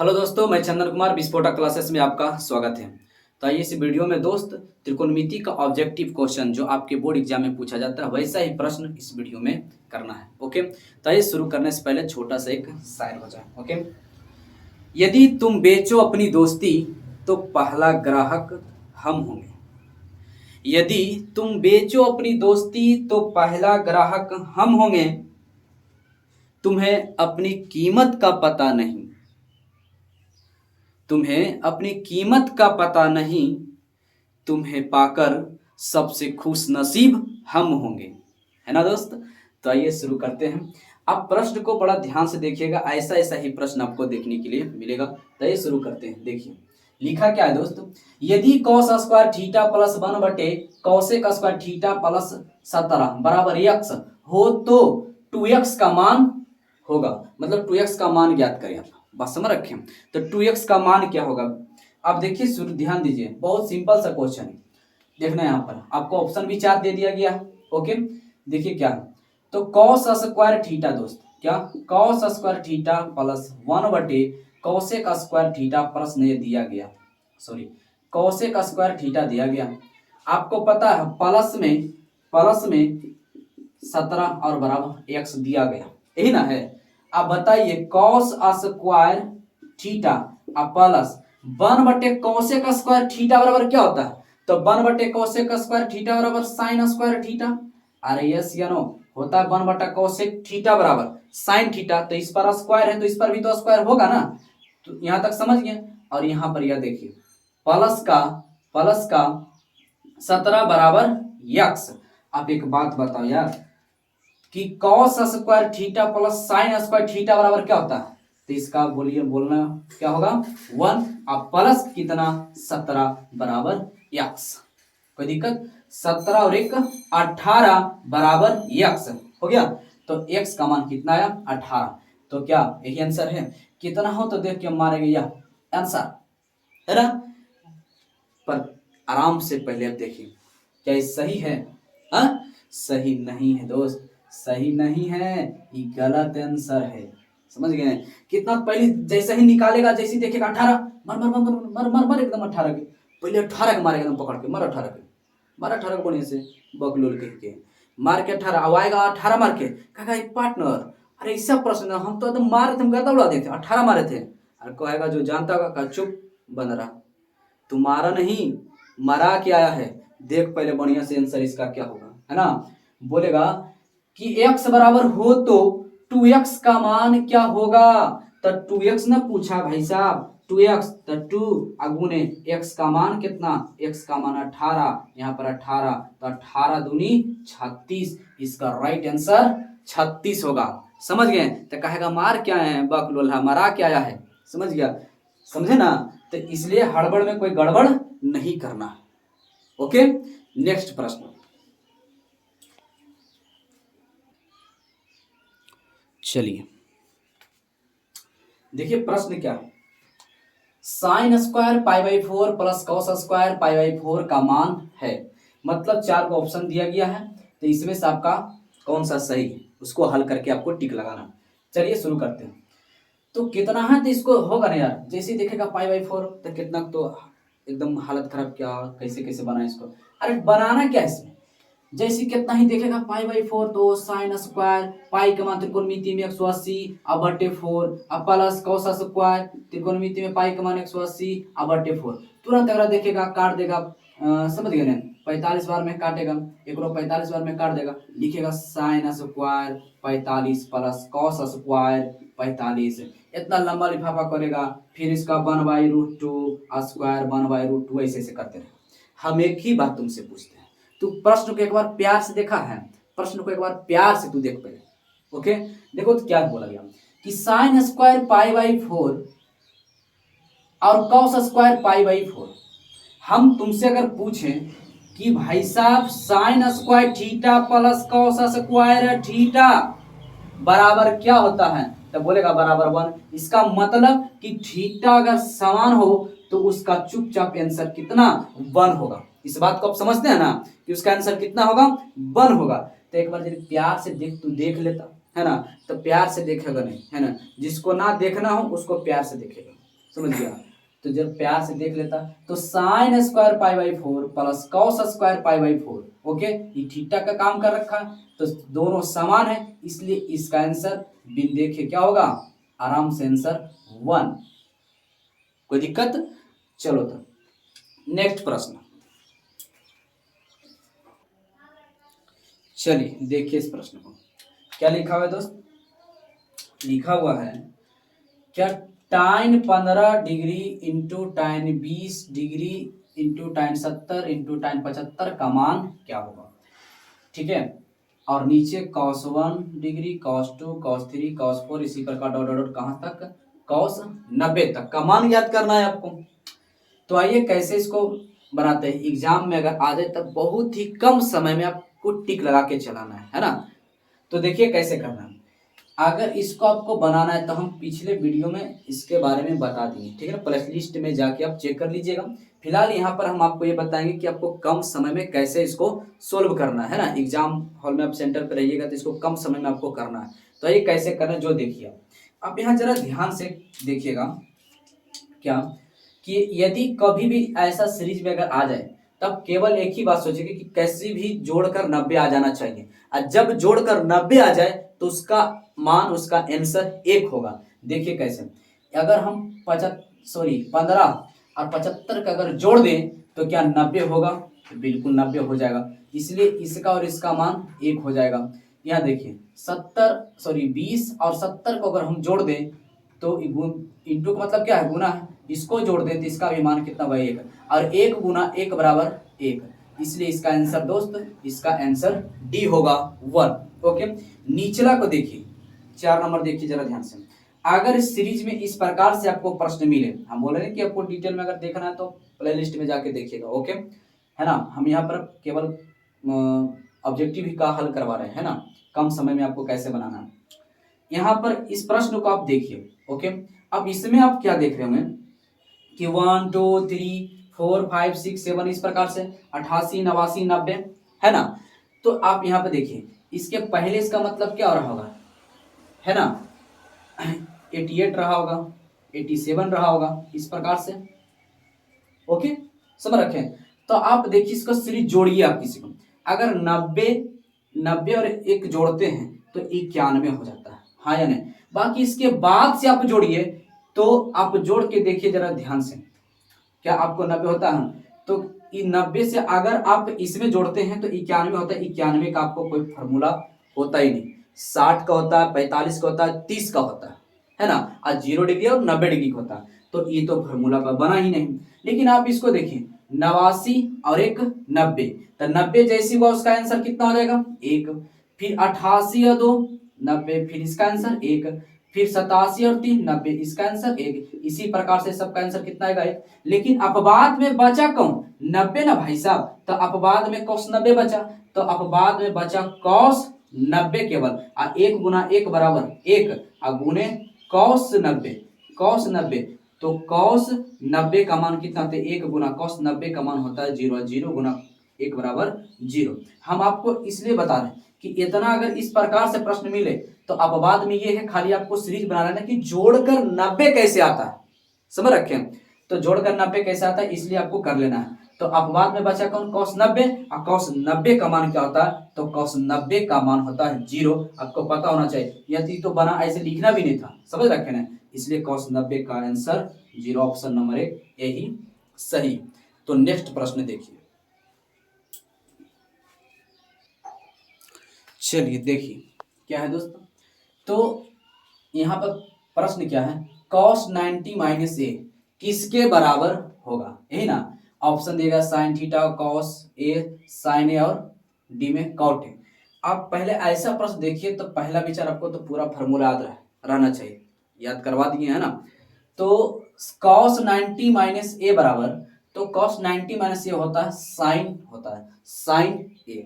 Hello दोस्तों, मैं चंदन कुमार विस्फोटक क्लासेस में आपका स्वागत है। तो आइए इस वीडियो में दोस्त त्रिकोणमिति का ऑब्जेक्टिव क्वेश्चन जो आपके बोर्ड एग्जाम में पूछा जाता है वैसा ही प्रश्न इस वीडियो में करना है। ओके, तो आइए शुरू करने से पहले छोटा सा एक शायर हो जाए। ओके, यदि तुम बेचो अपनी दोस्ती तो पहला ग्राहक हम होंगे। यदि तुम बेचो अपनी दोस्ती तो पहला ग्राहक हम होंगे। तुम्हें अपनी कीमत का पता नहीं, तुम्हें अपनी कीमत का पता नहीं, तुम्हें पाकर सबसे खुश नसीब हम होंगे। है ना दोस्त? तो आइए शुरू करते हैं। आप प्रश्न को बड़ा ध्यान से देखिएगा, ऐसा ऐसा ही प्रश्न आपको देखने के लिए मिलेगा। तो आइए शुरू करते हैं। देखिए लिखा क्या है दोस्त, यदि कॉस स्क्वायर थीटा प्लस 1 बटे कॉसेक स्क्वायर थीटा प्लस 17 बराबर x हो तो 2x का मान होगा। मतलब 2x का मान ज्ञात करें। आप बात समझ रखें। तो 2x का मान क्या होगा? आप देखिए, शुरू ध्यान दीजिए, बहुत सिंपल सा क्वेश्चन है। देखना यहाँ पर आपको ऑप्शन भी 4 दे दिया गया। ओके, देखिए क्या, तो कॉस स्क्वायर थीटा दोस्त, क्या कॉस स्क्वायर थीटा प्लस 1 बटे कॉसेक स्क्वायर थीटा प्रश्न ये दिया गया, सॉरी कॉसेक स्क्वायर थीटा दिया गया। आपको पता है प्लस में 17 और बराबर x दिया गया, यही ना है। आप बताइए कॉस स्क्वायर थीटा प्लस 1 बटे कॉसेक स्क्वायर थीटा बराबर क्या होता है? तो 1 बटे कॉसेक स्क्वायर थीटा बराबर साइन स्क्वायर थीटा। अरे यस या नो, होता है 1 बटा कॉसेक थीटा बराबर साइन थीटा। तो इस पर स्क्वायर है तो इस पर भी तो स्क्वायर होगा ना। तो यहां तक समझ गए। और यहां पर यह देखिए प्लस का 17 बराबर x। आप एक बात बताओ यार कि cos square theta plus sign square theta बराबर क्या होता है? तो इसका बोलिए बोलना क्या होगा? 1। अब प्लस कितना? 17 बराबर x। कोई दिक्कत? 17 और 1 18 बराबर x हो गया। तो x का मान कितना आया? 18। तो क्या यही आंसर है? कितना हो तो देख के मारेंगे यह आंसर, है ना। पर आराम से पहले अब देखिए क्या ये सही है? हाँ, सही नहीं है दोस्त, सही नहीं है, ये गलत आंसर है। समझ गए? कितना पहले जैसे ही निकालेगा, जैसे ही देखेगा 18 मर मर मर मर मर मर एकदम 18 के पहले 18 के मारेगा, एकदम पकड़ के मर 18 के मार 18 के बढ़िया से बकलोल कह के मार के 18 अब आएगा 18 मार के कहेगा पार्टनर अरे ऐसा प्रश्न हम तो एकदम मारे थे, हम कहता उड़ा देते 18 मारे थे। और कहेगा जो जानता होगा कहा चुप बन रहा, तुम्हारा नहीं मरा के आया है। देख पहले बढ़िया से आंसर इसका क्या होगा, है ना। बोलेगा कि x बराबर हो तो 2x का मान क्या होगा? तो 2x ना पूछा भाई साहब, 2x तो 2 अगुने x का मान कितना? x का मान 18, यहाँ पर 18 तो 18 दूनी 36। इसका राइट आंसर 36 होगा। समझ गए? तो कहेगा मार क्या है बकलोल्हा, मरा क्या आया है। समझ गया? समझे ना। तो इसलिए हड़बड़ में कोई गड़बड़ नहीं करना। ओके, नेक्स्ट प्रश्न। चलिए देखिए प्रश्न क्या है, sine square pi by 4 plus cos square pi by 4 का मान है। मतलब 4 को ऑप्शन दिया गया है, तो इसमें से आपका कौन सा सही है उसको हल करके आपको टिक लगाना। चलिए शुरू करते हैं। तो कितना है तो इसको होगा ना यार, जैसे देखेगा पाई बाई 4 तो कितना, तो एकदम हालत खराब, क्या कैसे कैसे बना इसको। अरे बनाना क्या इसमें, जैसे कितना ही देखेगा पाई बाई 4 तो साइन स्क्वायर पाई का मान त्रिकोणमिति में 180 अब बटे 4 अब प्लस कॉस स्क्वायर त्रिकोणमिति में पाई का मान 180 अब बटे 4। तुरंत अगर देखेगा काट देगा, समझ गए ना, 45 बार में काटेगा, एक 45 बार में काट देगा, लिखेगा sine square 45 plus cos square 45। इतना लंबा लिफाफा करेगा, फिर इसका 1/√2 स्क्वायर 1/√2 ऐसे ऐसे करते रहे। हम एक ही बात तुमसे पूछते हैं, तू प्रश्न को एक बार प्यार से देखा है? प्रश्न को एक बार प्यार से तू देख पहले। ओके, देखो तो क्या बोला गया कि साइन स्क्वायर पाई बाई 4 और कॉस स्क्वायर पाई बाई 4। हम तुमसे अगर पूछें कि भाई साहब sign square theta plus cos square theta बराबर क्या होता है, तो बोलेगा बराबर 1। इसका मतलब कि थीटा अगर समान हो तो उसका चुपचाप आंसर कितना? 1 होगा। इस बात को आप समझते हैं ना कि उसका आंसर कितना होगा? 1 होगा। तो एक बार यदि प्यार से तू देख लेता, है ना, तो प्यार से देखेगा नहीं, है ना। जिसको ना देखना हो उसको प्यार से देखेगा। समझ गया। तो जब प्यार से देख लेता तो sine square pi by 4 plus cos square pi by 4, okay, ये थीटा का काम कर रखा, तो दोनों समान है, इसलिए इसका आंसर बिन देखे क्या होगा, आराम से आंसर 1। कोई दिक्कत? चलो तो नेक्स्ट प्रश्न, चलिए देखिए इस प्रश्न को क्या लिखा हुआ है दोस्त। लिखा हुआ है क्या, tan 15 degree into tan 20 degree into tan 70 into tan 75 का मान क्या होगा, ठीक है। और नीचे cos 1 degree, cos 2, cos 3, cos 4, इसी प्रकार डॉट डॉट डॉट कहाँ तक, cos 90 तक का मान याद करना है आपको। तो आइए कैसे इसको बनाते हैं, एग्जाम में अगर आ जाए तब बहुत ही कम समय में आपको टिक लगा के चलाना है ना। तो देखिए कैसे करना है। अगर इसको आपको बनाना है तो हम पिछले वीडियो में इसके बारे में बता दिए, ठीक है ना, प्लेस लिस्ट में जाके आप चेक कर लीजिएगा। फिलहाल यहाँ पर हम आपको ये बताएंगे कि आपको कम समय में कैसे इसको सोल्व करना है ना। एग्जाम हॉल में आप सेंटर पर रहिएगा तो इसको कम समय में आपको करना है। तो ये कैसे करना है जो देखिए आप यहाँ जरा ध्यान से देखिएगा क्या, कि यदि कभी भी ऐसा सीरीज में अगर आ जाए तब केवल एक ही बात सोचेगी कि कैसे भी जोड़कर 90 आ जाना चाहिए, और जब जोड़कर 90 आ जाए तो उसका मान, उसका आंसर 1 होगा। देखिए कैसे, अगर हम 15 और 75 का अगर जोड़ दें तो क्या 90 होगा, तो बिल्कुल 90 हो जाएगा, इसलिए इसका और इसका मान 1 हो जाएगा। यहाँ देखिए 20 और 70 को अगर हम जोड़ दें तो इंटू का मतलब क्या है, गुना है, इसको जोड़ दें तो इसका भी मान कितना भाई 1, और 1 गुना 1 बराबर 1, इसलिए इसका आंसर दोस्त, इसका आंसर डी होगा 1। ओके, निचला को देखिए 4 नंबर देखिए जरा ध्यान से। अगर इस सीरीज में इस प्रकार से आपको प्रश्न मिले, हम बोल रहे हैं कि आपको डिटेल में अगर देखना है तो प्ले लिस्ट में जाके देखिएगा, ओके है ना। हम यहाँ पर केवल ऑब्जेक्टिव ही का हल करवा रहे हैं ना, कम समय में आपको कैसे बनाना है। यहाँ पर इस प्रश्न को आप देखिए, ओके। अब इसमें आप क्या देख रहे होंगे कि 1 2 3 4 5 6 7 इस प्रकार से 88 89 90 है ना। तो आप यहाँ पे देखिए इसके पहले इसका मतलब क्या हो रहा होगा, है ना, 88 रहा होगा, 87 रहा होगा, इस प्रकार से, ओके समझ रखें। तो आप देखिए इसको सीरीज जोड़िए आप किसी को, अगर 90 और 1 जोड़ते हैं तो 91 हो जाता है, हाँ या नहीं। बाकी इसके बाद से आप जोड़िए, तो आप जोड़ के देखिए जरा ध्यान से, क्या आपको 90 होता है, तो 90 से अगर आप इसमें जोड़ते हैं तो 91 होता है। 91 का आपको कोई फॉर्मूला होता ही नहीं, 60 का होता है, 45 का होता है, 30 का होता है ना, और 0 डिग्री और 90 डिग्री का होता है, तो ये तो फॉर्मूला पर बना ही नहीं। लेकिन आप इसको देखिए 89 और 1 90, तो 90 जैसी हुआ उसका आंसर कितना हो जाएगा 1, फिर 88 और 2 90, फिर इसका आंसर 1, फिर 87 और 3 90, इसका आंसर 1, इसी प्रकार से सबका आंसर कितना आएगा 1। लेकिन अपवाद में बचा कौन, 90 ना भाई साहब, तो अपवाद में cos 90 बचा, तो अपवाद में बचा cos 90 केवल, और 1 गुना 1 बराबर 1, और गुने cos 90, तो cos 90 का मान कितना होता है 1 गुना cos 90 का मान होता है 0, 0 गुना 1 बराबर 0। हम आपको इसलिए बता रहे हैं कि इतना अगर इस प्रकार से प्रश्न मिले तो अपवाद में ये है, खाली आपको सीरीज बना लेना कि जोड़कर 90 कैसे आता है, समझ रखे हैं। तो जोड़कर 90 कैसे आता है इसलिए आपको कर लेना है। तो अपवाद में बचा कौन cos 90, और cos 90 का मान क्या होता है, तो cos 90 का मान होता है 0, आपको पता होना चाहिए, यदि तो बना ऐसे लिखना भी नहीं था, समझ रखे ना, इसलिए cos 90 का आंसर 0, ऑप्शन नंबर 1 यही सही। तो नेक्स्ट प्रश्न देखिए, चलिए देखिए क्या है दोस्तों। तो यहाँ पर प्रश्न क्या है, cos 90 माइनस ए किसके बराबर होगा, यही ना। ऑप्शन देगा साइन थीटा, cos ए, साइन ए, और डी में cot ए। आप पहले ऐसा प्रश्न देखिए तो पहला विचार आपको तो पूरा फार्मूला याद रहना चाहिए, याद करवा दिए है ना। तो cos 90 माइनस ए बराबर, तो cos 90 माइनस ए होता है साइन, होता है साइन ए।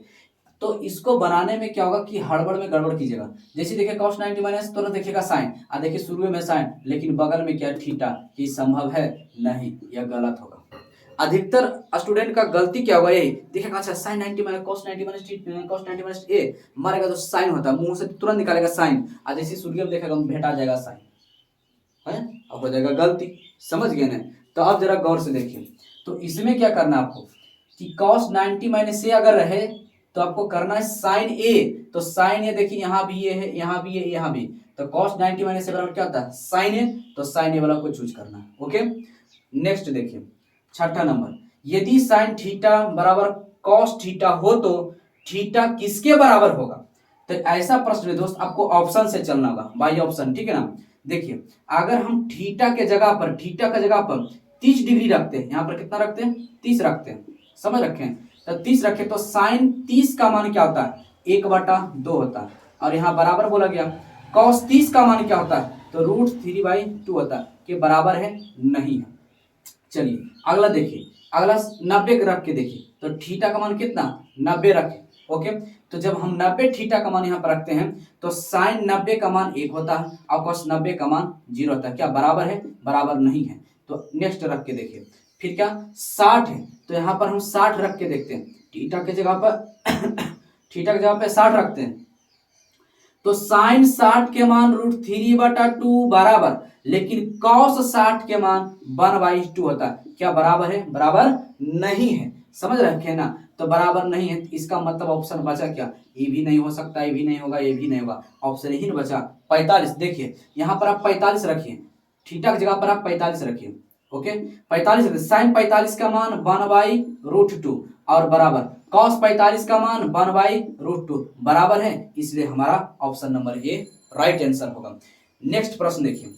तो इसको बनाने में क्या होगा कि हड़बड़ में गड़बड़ कीजिएगा। जैसे देखिए cos 90 माइनस, तुरंत देखिएगा साइन, और देखिए शुरू में साइन, लेकिन बगल में क्या थीटा, ये संभव है नहीं, यह गलत होगा। अधिकतर स्टूडेंट का गलती क्या होगा, यही देखिएगा अच्छा साइन 90 माइनस cos 90 माइनस ए मारेगा तो साइन होता है, मुंह से तुरंत निकालेगा साइन, और जैसे सूर्य में देखेगा भेटा जाएगा साइन, है, अब हो जाएगा गलती। समझ गए ना? तो अब जरा गौर से देखिए, तो इसमें क्या करना है आपको कि cos 90 माइनस ए अगर रहे तो आपको करना है साइन ए। तो साइन ए देखिए यहाँ भी ये है, यहाँ भी है, यहाँ भी, तो cos 90 माइनस ए बराबर क्या होता है साइन ए, तो साइन ए वाला को चूज करना है। ओके, नेक्स्ट देखिए छठा नंबर, यदि साइन थीटा बराबर cos थीटा हो तो थीटा किसके बराबर होगा? तो ऐसा प्रश्न में दोस्त आपको ऑप्शन से चलना होगा, बाई ऑप्शन, ठीक है ना? देखिए अगर हम थीटा के जगह पर, थीटा का जगह पर 30 डिग्री रखते हैं, यहाँ पर कितना रखते हैं 30 रखते हैं, समझ रखे हैं, तो 30 रखे तो साइन 30 का मान क्या होता है 1/2 होता है, और यहाँ बराबर बोला गया। कॉस 30 का मान क्या होता है तो √3/2 होता है, कि बराबर है नहीं है। चलिए अगला देखिए, अगला 90 रख के देखिए, तो थीटा का मान कितना 90 रखे। ओके, तो जब हम 90 थीटा का मान यहाँ पर रखते हैं तो साइन 90 का मान 1 होता है और कॉस 90 का मान 0 होता है। क्या बराबर है? बराबर नहीं है। तो नेक्स्ट रख के देखिए, फिर क्या 60 है, तो यहाँ पर हम 60 रख के देखते हैं, थीटा के जगह पर थीटा की जगह पे 60 रखते हैं, तो साइन 60 के मान √3/2 बराबर, लेकिन कॉस 60 के मान 1/2 होता है। क्या बराबर है? बराबर नहीं है। समझ रखे हैं ना? तो बराबर नहीं है, इसका मतलब ऑप्शन बचा क्या, ये भी नहीं हो सकता, ये भी नहीं होगा, ये भी नहीं होगा, ऑप्शन ही नहीं बचा 45। देखिए यहाँ पर आप 45 रखिए, थीटा की जगह पर आप 45 रखिए। ओके, 45 साइन 45 का मान 1/√2 और बराबर कॉस 45 का मान 1/√2 बराबर है, इसलिए हमारा option number A right answer होगा। नेक्स्ट प्रश्न देखिए,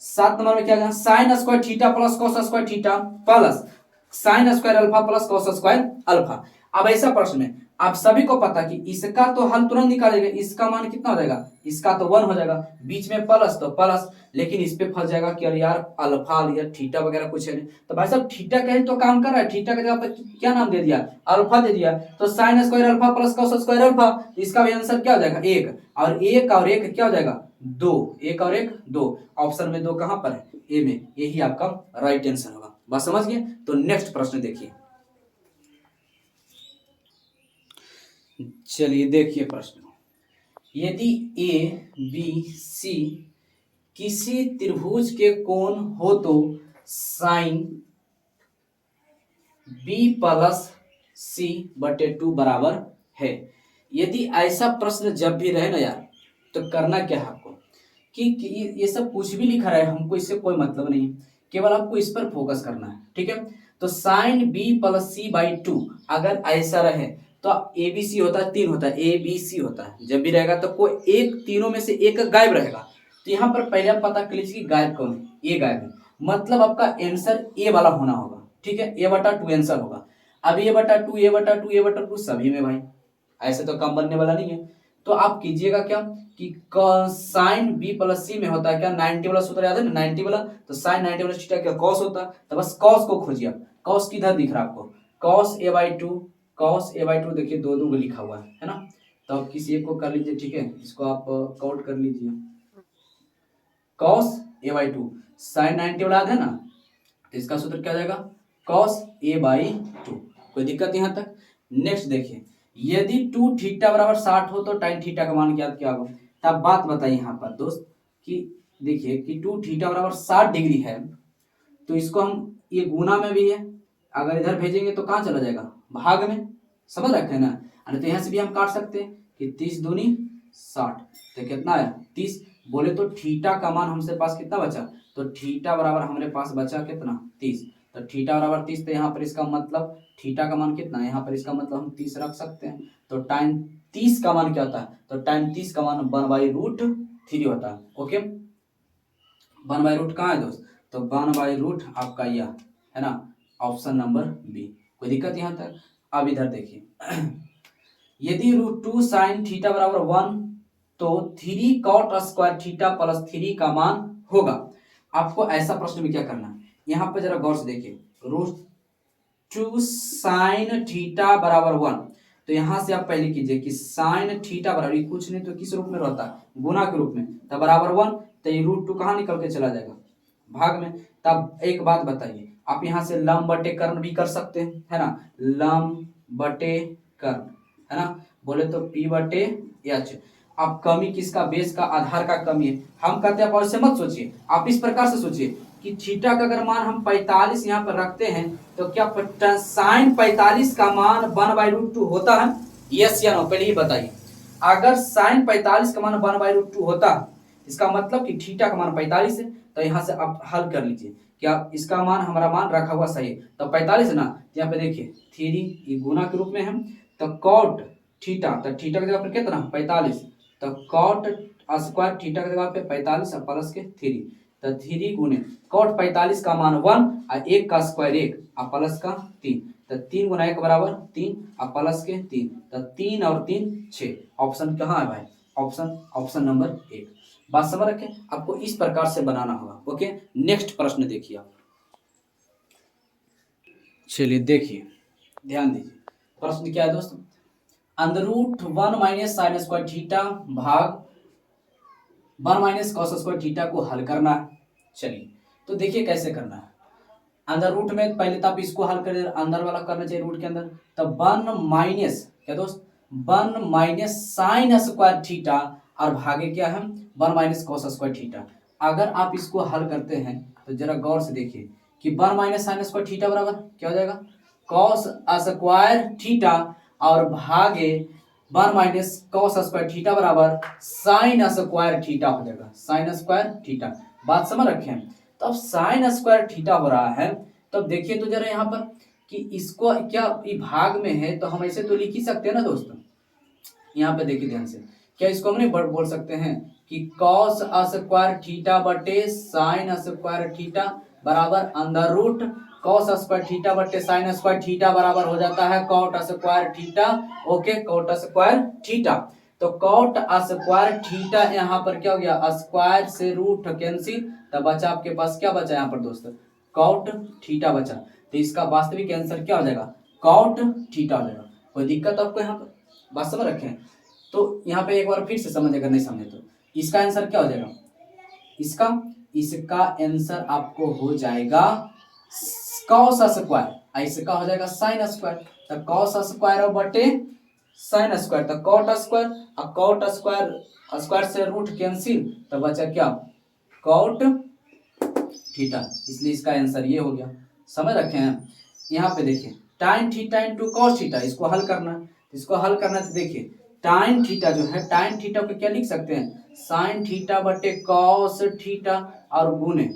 7 नंबर में क्या है, sign square theta plus cos square theta plus sine square alpha plus cos square alpha. अब ऐसा प्रश्न है, आप सभी को पता कि इसका तो हल तुरंत निकालेगा, इसका मान कितना हो जाएगा, इसका तो 1 हो जाएगा, बीच में प्लस तो प्लस, लेकिन इस पे फंस जाएगा कि अरे यार अल्फा या थीटा वगैरह कुछ है नहीं। तो भाई साहब थीटा कहे तो काम कर रहा है, थीटा की जगह पर क्या नाम दे दिया, अल्फा दे दिया, तो sine square alpha plus cos square alpha, इसका भी आंसर क्या हो जाएगा 1, और 1 और 1 क्या हो जाएगा 2, 1 और 1 2, ऑप्शन में 2 कहां पर है, ए में, यही आपका राइट आंसर होगा। बात समझ गए? तो नेक्स्ट प्रश्न देखिए, चलिए देखिए प्रश्न, यदि ए बी सी किसी त्रिभुज के कोण हो तो साइन बी प्लस सी बटे 2 बराबर है। यदि ऐसा प्रश्न जब भी रहे ना यार, तो करना क्या है आपको कि ये सब कुछ भी लिखा रहे हमको इससे कोई मतलब नहीं है, केवल आपको इस पर फोकस करना है, ठीक है? तो sine B plus C by 2 अगर ऐसा रहे तो ए बी सी होता है 3 होता है, ए बी सी होता है, जब भी रहेगा तो कोई एक तीनों में से एक गायब रहेगा। तो यहाँ पर पहले आप पता कर लीजिए कि गायब कौन है, ए गायब है, मतलब आपका आंसर ए वाला होना होगा, ठीक है? A/2 आंसर होगा। अब A/2 A/2 A/2 सभी में भाई, ऐसे तो कम बनने वाला नहीं है। तो आप कीजिएगा क्या कि साइन बी प्लस सी में होता है क्या 90 वाला सूत्र याद है ना, 90 वाला, तो साइन 90 वाला थीटा क्या कॉस होता है, तो बस कॉस को खोजिए आप। कॉस किधर दिख रहा है आपको, कॉस A/2, कॉस A/2 देखिए 2 लिखा हुआ है ना? तो आप किसी एक को कर लीजिए, ठीक है, इसको आप काउंट कर लीजिए, कॉस A/2 साइन 90 वाला याद है ना, तो इसका सूत्र क्या हो जाएगा cos A/2। कोई दिक्कत यहाँ तक? नेक्स्ट देखिए, यदि 2 थीटा बराबर 60 हो तो tan थीटा का मान क्या होगा? तब बात बताइए यहाँ पर दोस्त कि देखिए कि 2 थीटा बराबर 60 डिग्री है, तो इसको हम ये गुना में भी है, अगर इधर भेजेंगे तो कहाँ चला जाएगा, भाग में। समझ रखे हैं ना? अरे तो यहाँ से भी हम काट सकते हैं कि 30 दूनी 60, तो कितना है 30। बोले तो थीटा का मान हमसे पास कितना बचा, तो थीटा बराबर हमारे पास बचा कितना 30, तो थीटा बराबर 30, तो यहाँ पर इसका मतलब थीटा का मान कितना है, यहाँ पर इसका मतलब हम 30 रख सकते हैं। तो टाइम 30 का मान क्या होता है, तो टाइम 30 का मान 1/√3 होता है। ओके, 1/√, कहाँ है दोस्त, तो 1/√ आपका यह है ना, ऑप्शन नंबर बी। कोई दिक्कत यहाँ तक? अब इधर देखिए यदि √2 साइन थीटा बराबर 1 तो 3 कॉट स्क्वायर थीटा प्लस 3 का मान होगा। आपको ऐसा प्रश्न में क्या करना है, यहाँ पे जरा गौर से देखिए, √2 साइन थीटा बराबर 1, तो यहाँ से आप पहले कीजिए कि साइन थीटा बराबर कुछ नहीं तो किस रूप में रहता है, गुना के रूप में, तब बराबर 1, तो ये √2 कहाँ निकल के चला जाएगा, भाग में। तब एक बात बताइए, आप यहाँ से लंब बटे कर्ण भी कर सकते हैं, है ना, लंब बटे कर्ण, है ना, बोले तो P/H। अब कमी किसका, बेस का, आधार का कमी है। हम कहते हैं और से मत सोचिए, आप इस प्रकार से सोचिए कि थीटा का अगर मान हम 45 यहाँ पर रखते हैं तो क्या साइन 45 का मान 1/√2 होता है? यस या नो, पहले ही बताइए। अगर साइन 45 का मान 1/√2 होता है, इसका मतलब कि थीटा का मान 45 है, तो यहाँ से आप हल कर लीजिए। क्या इसका मान, हमारा मान रखा हुआ सही है तो 45 है ना, यहाँ पे देखिए 3 ये गुना के रूप में है, तो कॉट थीटा, तो थीटा की जगह पर कितना 45, तो कॉट स्क्वायर थीटा की जगह पे 45 और प्लस के 3, तो 3 गुने कॉट 45 का मान 1 और 1 का स्क्वायर 1 और प्लस का 3, तो 3 गुना 1 बराबर 3 और प्लस के 3, तो 3 और 3 6। ऑप्शन कहाँ है भाई? Option number 1। बात समझ रखें, आपको इस प्रकार से बनाना होगा। ओके, नेक्स्ट प्रश्न देखिए आप। चलिए देखिए, ध्यान दीजिए, प्रश्न क्या है दोस्तों? √1 माइनस साइन स्क्वायर थीटा भाग 1 माइनस कॉस स्क्वायर थीटा को हल करना है। चलिए तो देखिए कैसे करना है। अंदर रूट में पहले तो आप इसको हल करें, अंदर वाला करना चाहिए रूट के अंदर, तब 1 माइनस क्या दोस्त, 1 माइनस साइन स्क्वायर थीटा और भागे क्या है 1 माइनस कॉस स्क्वायर थीटा। अगर आप इसको हल करते हैं तो जरा गौर से देखिए कि 1 माइनस साइन स्क्वायर थीटा बराबर क्या हो जाएगा, कॉस स्क्वायर थीटा और भागे 1 माइनस कॉस स्क्वायर थीटा बराबर साइन स्क्वायर थीटा हो जाएगा, साइन स्क्वायर थीटा। बात समझ रखे हैं? तो अब साइन स्क्वायर थीटा हो रहा है, तब देखिए तो जरा यहाँ पर कि इसको क्या ये भाग में है, तो हम ऐसे तो लिख ही सकते हैं ना दोस्तों। यहाँ पे देखिए ध्यान से, क्या इसको हम नहीं बोल सकते हैं कि कॉस स्क्वायर थीटा बटे साइन स्क्वायर थीटा बराबर under root cos square theta बटे साइन स्क्वायर थीटा बराबर हो जाता है cot square theta. Okay, cot square theta, तो कॉट स्क्वायर थीटा यहाँ पर क्या हो गया, स्क्वायर से रूट कैंसिल, तब बचा आपके पास क्या बचा यहाँ पर दोस्तों, कॉट थीटा बचा। तो इसका वास्तविक आंसर क्या हो जाएगा, कॉट थीटा हो जाएगा। कोई दिक्कत आपको यहाँ पर? बात समझ रखें? तो यहाँ पे एक बार फिर से समझ, अगर नहीं समझे तो इसका आंसर क्या हो जाएगा, इसका आंसर आपको हो जाएगा कॉस स्क्वायर, इसका हो जाएगा साइन स्क्वायर, तो कॉस स्क्वायर और बटे साइन स्क्वायर, तो कॉट स्क्वायर और कॉट स्क्वायर, स्क्वायर से रूट कैंसिल, तो बचा क्या कॉट थीटा, इसलिए इसका आंसर ये हो गया। समझ रखे हैं? यहाँ पे देखिए टाइन थीटा इंटू कॉस थीटा, इसको हल करना है, इसको हल करना है तो देखिए टाइन थीटा जो है, टाइन थीटा को क्या लिख सकते हैं, साइन थीटा बटे कॉस थीटा और गुने,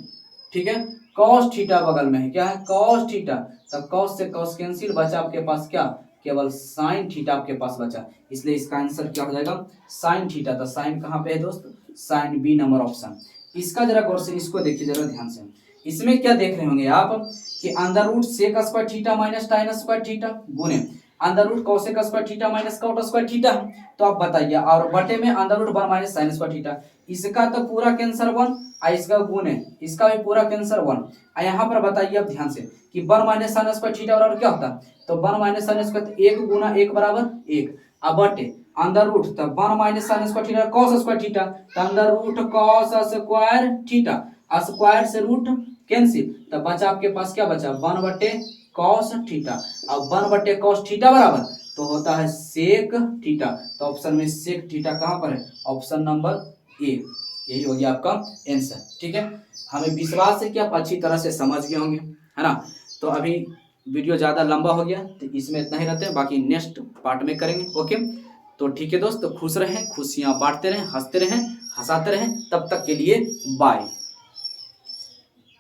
ठीक है, कॉस थीटा बगल में है, क्या है कॉस थीटा, तो कॉस से कॉस कैंसिल, बचा आपके पास क्या केवल साइन थीटा आपके पास बचा, इसलिए इसका आंसर क्या हो जाएगा साइन थीटा। तो साइन कहाँ पे है दोस्त, साइन बी नंबर ऑप्शन। इसका जरा गौर से इसको देखिए जरा ध्यान से, इसमें क्या देख रहे होंगे आप कि under root sec square theta minus tan square theta गुने under root cosec square theta minus cot square theta, तो आप बताइए, और बटे में under root 1 minus sine square theta, इसका तो पूरा कैंसर 1 और इसका गुने इसका भी पूरा कैंसर 1। और यहाँ पर बताइए अब ध्यान से कि 1 माइनस साइन स्क्वायर थीटा बराबर क्या होता है, तो 1 माइनस साइन स्क्वायर 1 गुना 1 बराबर 1, अब बटे अंडर रूट, तो 1 minus sine square theta cos square theta, तो under root cos square theta, square से रूट कैंसिल, तो बचा आपके पास क्या बचा 1 बटे कॉस थीटा, अब 1 बटे कॉस थीटा बराबर तो होता है सेक थीटा, तो ऑप्शन में सेक थीटा कहाँ पर है, ऑप्शन नंबर ए, यही हो गया आपका आंसर। ठीक है, हमें विश्वास है कि आप अच्छी तरह से समझ गए होंगे, है ना। तो अभी वीडियो ज़्यादा लंबा हो गया तो इसमें इतना ही रहते हैं, बाकी नेक्स्ट पार्ट में करेंगे। ओके, तो ठीक है दोस्त, खुश रहें, खुशियाँ बांटते रहें, हंसते रहें, हंसाते रहें, तब तक के लिए बाय।